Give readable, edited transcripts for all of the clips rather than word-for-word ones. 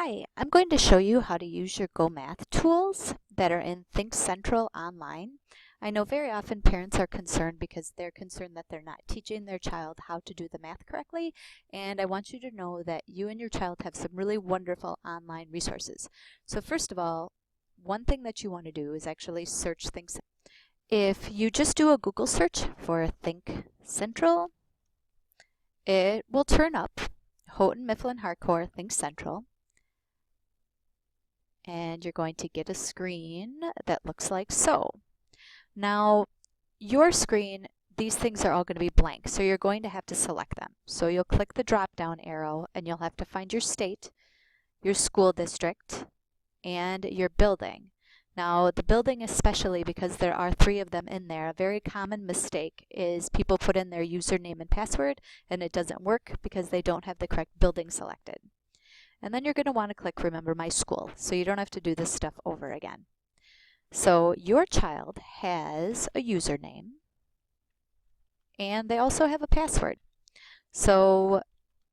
Hi, I'm going to show you how to use your Go Math tools that are in ThinkCentral online. I know very often parents are concerned because they're concerned that they're not teaching their child how to do the math correctly, and I want you to know that you and your child have some really wonderful online resources. So first of all, one thing that you want to do is actually search ThinkCentral. If you just do a Google search for ThinkCentral, it will turn up Houghton Mifflin Harcourt ThinkCentral. And you're going to get a screen that looks like so. Now, your screen, these things are all going to be blank, so you're going to have to select them. So you'll click the drop-down arrow, and you'll have to find your state, your school district, and your building. Now, the building especially, because there are 3 of them in there, a very common mistake is people put in their username and password, and it doesn't work because they don't have the correct building selected. And then you're going to want to click Remember My School, so you don't have to do this stuff over again. So your child has a username, and they also have a password. So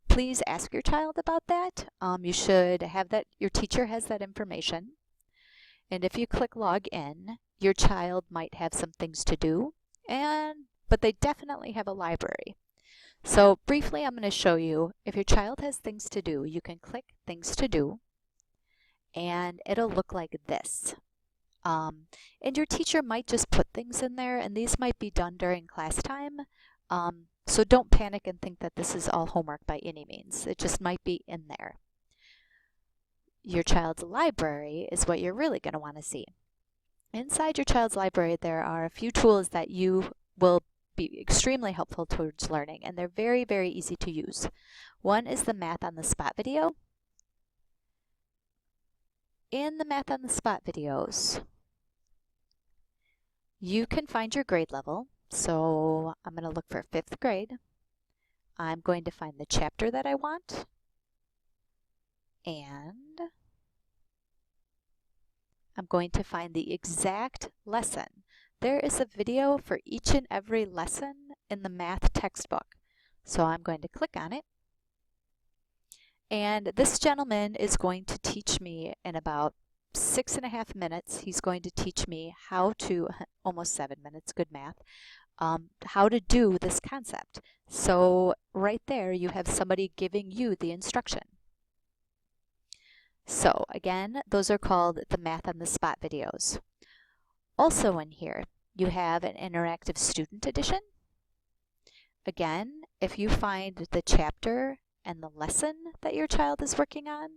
please ask your child about that. You should have that, your teacher has that information. And if you click Log In, your child might have some things to do, but they definitely have a library. So briefly, I'm going to show you, if your child has things to do, you can click Things to Do, and it'll look like this. And your teacher might just put things in there, and these might be done during class time. So don't panic and think that this is all homework by any means. It just might be in there. Your child's library is what you're really going to want to see. Inside your child's library, there are a few tools that you will be extremely helpful towards learning, and they're very, very easy to use. One is the Math on the Spot video. In the Math on the Spot videos, you can find your grade level. So I'm going to look for 5th grade. I'm going to find the chapter that I want, and I'm going to find the exact lesson. There is a video for each and every lesson in the math textbook. So I'm going to click on it. And this gentleman is going to teach me in about 6.5 minutes. He's going to teach me how to, almost 7 minutes, good math, how to do this concept. So right there you have somebody giving you the instruction. So again, those are called the Math on the Spot videos. Also in here, you have an interactive student edition. Again, if you find the chapter and the lesson that your child is working on,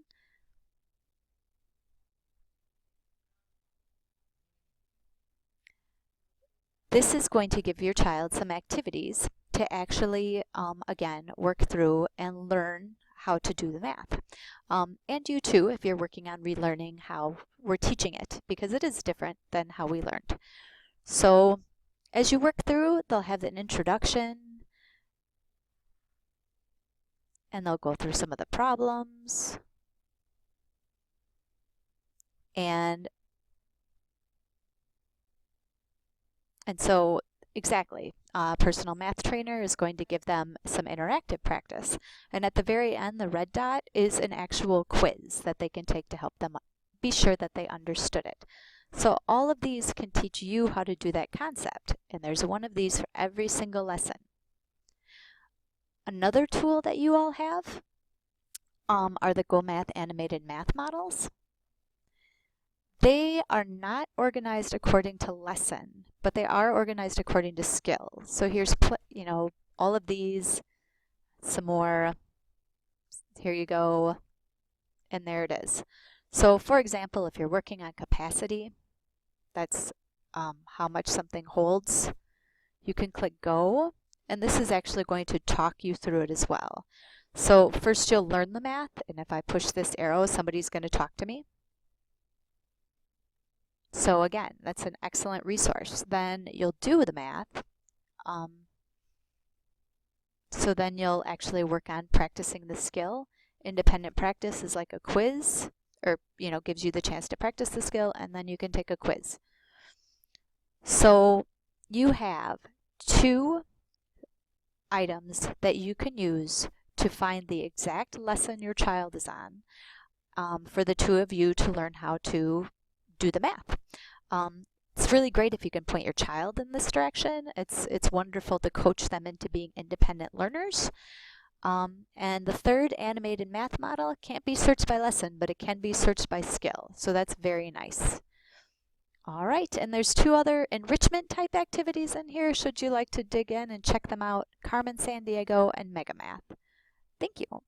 this is going to give your child some activities to actually, again, work through and learn how to do the math. And you too, if you're working on relearning how we're teaching it, because it is different than how we learned. So as you work through, they'll have an introduction, and they'll go through some of the problems. And so exactly, a personal math trainer is going to give them some interactive practice. And at the very end, the red dot is an actual quiz that they can take to help them be sure that they understood it. So all of these can teach you how to do that concept. And there's one of these for every single lesson. Another tool that you all have are the Go Math animated math models. They are not organized according to lesson, but they are organized according to skill. So here's, all of these, some more, here you go, and there it is. So for example, if you're working on capacity, that's how much something holds, you can click Go, and this is actually going to talk you through it as well. So first you'll learn the math, and if I push this arrow, somebody's going to talk to me. So again, that's an excellent resource. Then you'll do the math. So then you'll actually work on practicing the skill. Independent practice is like a quiz, or gives you the chance to practice the skill, and then you can take a quiz. So you have 2 items that you can use to find the exact lesson your child is on. for the two of you to learn how to do the math. It's really great if you can point your child in this direction. It's wonderful to coach them into being independent learners. And the third animated math model can't be searched by lesson, but it can be searched by skill. So that's very nice. All right, and there's two other enrichment type activities in here should you like to dig in and check them out: Carmen San Diego and Mega Math. Thank you.